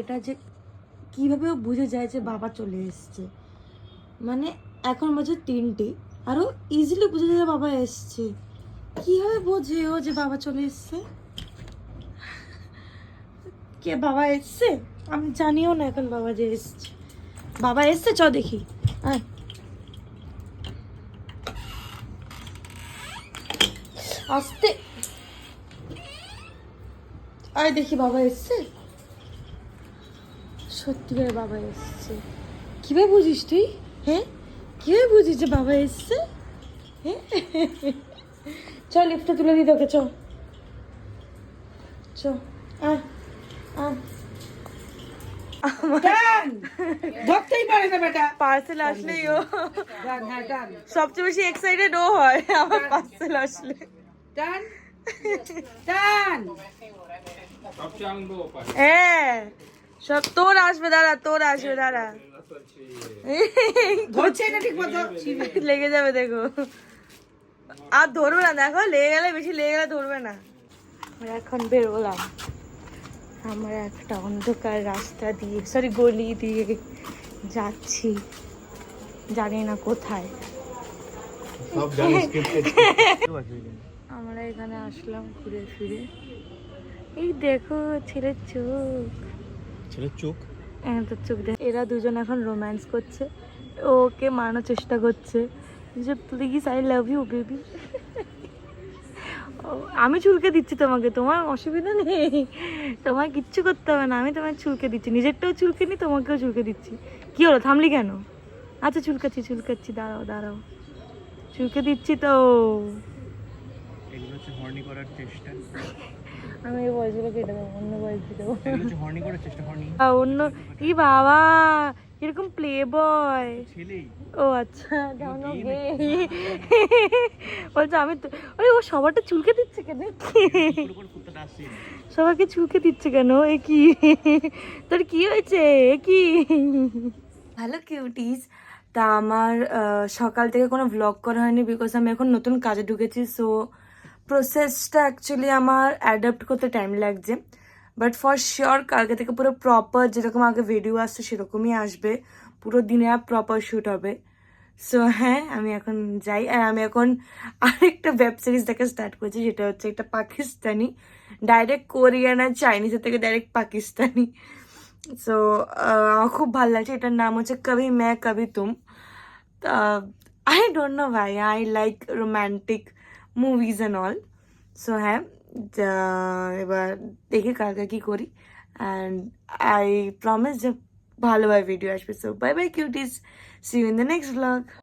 এটা যে কিভাবে ও বুঝে যায় যে বাবা চলে এসছে, মানে এখন বাজে 3টে আরও ইজিলি বুঝে যায় বাবা এসছে। কিভাবে বোঝে ও যে বাবা চলে এসছে? কে বাবা এসছে আমি জানিও না এখন বাবা যে এসছে। বাবা এসছে, চ দেখি। আস্তে আয় দেখি বাবা এসছে। সত্যি করে বাবা এসছে। কিভাবে বুঝিস তুই? হ্যাঁ, কিভাবে বুঝিস যে বাবা এসছে? হ্যাঁ, চল লিফটে তুলে দিই তোকে, চ চ আয় আয়। ধরতেই পারে না বেটা। পার্সেল আসলেই ও সবচেয়ে বেশি এক্সাইটেড ও হয় আমার পার্সেল আসলে। টান টান। হ্যাঁ, সব তোর আসবে, দাঁড়া তোর আসবে, দাঁড়া। ধরছে না ঠিক মতো। লেগে যাবে দেখো, আর ধরবে না, দেখো লেগে গেলে, বেশি লেগে গেলে ধরবে না। আমরা এখন বেরোলাম, আমরা একটা অন্ধকার রাস্তা দিয়ে, সরি গলি দিয়ে যাচ্ছি, জানি না কোথায়। আমরা এখানে আসলাম ঘুরে ফিরে। এই দেখো ছেলের চোখ, ছেলের চোখ, হ্যাঁ তোর চোখ দেখ। এরা দুজন এখন রোম্যান্স করছে, ওকে মারানোর চেষ্টা করছে যে please I love you baby. আমি চুলকে দিচ্ছি তোমাকে, তোমার অসুবিধা নেই, তোমার কিচ্ছু করতে হবে না, আমি তোমার চুলকে দিচ্ছি, নিজেরটাও চুলকে নি, তোমাকেও চুলকে দিচ্ছি। কি হলো, থামলি কেন? আচ্ছা চুলকাচ্ছি চুলকাচ্ছি, দাঁড়াও দাঁড়াও, চুলকে দিচ্ছি তো। এগুলো হচ্ছে হর্নি করার চেষ্টা। আমি এই বয়সগুলো কেটে দেবো, অন্য বয়স দিয়ে দেবো। এগুলো হচ্ছে হর্নি করার চেষ্টা, হর্নি। অন্য ই বাবা, এরকম প্লে বয়। ছেলেই। ও আচ্ছা, জানো গে বলছো আমি তো, ওই ও সবারটা চুলকে দিচ্ছে কেন? সবাইকে চুলকে দিচ্ছে কেন? এ কি তোর কি হয়েছে? এ কি? হ্যালো কিউটিস, তা আমার সকাল থেকে কোনো ভ্লগ করা হয়নি বিকজ আমি এখন নতুন কাজে ঢুকেছি। সো প্রসেসটা অ্যাকচুয়ালি আমার অ্যাডাপ্ট করতে টাইম লাগছে, বাট ফর শিওর কালকে থেকে পুরো প্রপার যেরকম আগে ভিডিও আসছে সেরকমই আসবে, পুরো দিনে প্রপার শ্যুট হবে। সো হ্যাঁ, আমি এখন যাই। আর আমি এখন আরেকটা ওয়েব সিরিজ দেখা স্টার্ট করেছি, যেটা হচ্ছে একটা পাকিস্তানি, ডাইরেক্ট কোরিয়ান আর চাইনিজের থেকে ডাইরেক্ট পাকিস্তানি। সো আমার খুব ভালো লাগছে, এটার নাম হচ্ছে কবি मैं कभी तुम। আই ডোন্ট নো ভাই, I like romantic movies and all. So হ্যাঁ, এবার দেখি কালকে কী করি, অ্যান্ড আই প্রমিস যে ভালোভাবে ভিডিও আসবে। So bye bye cuties, see you in the next blog.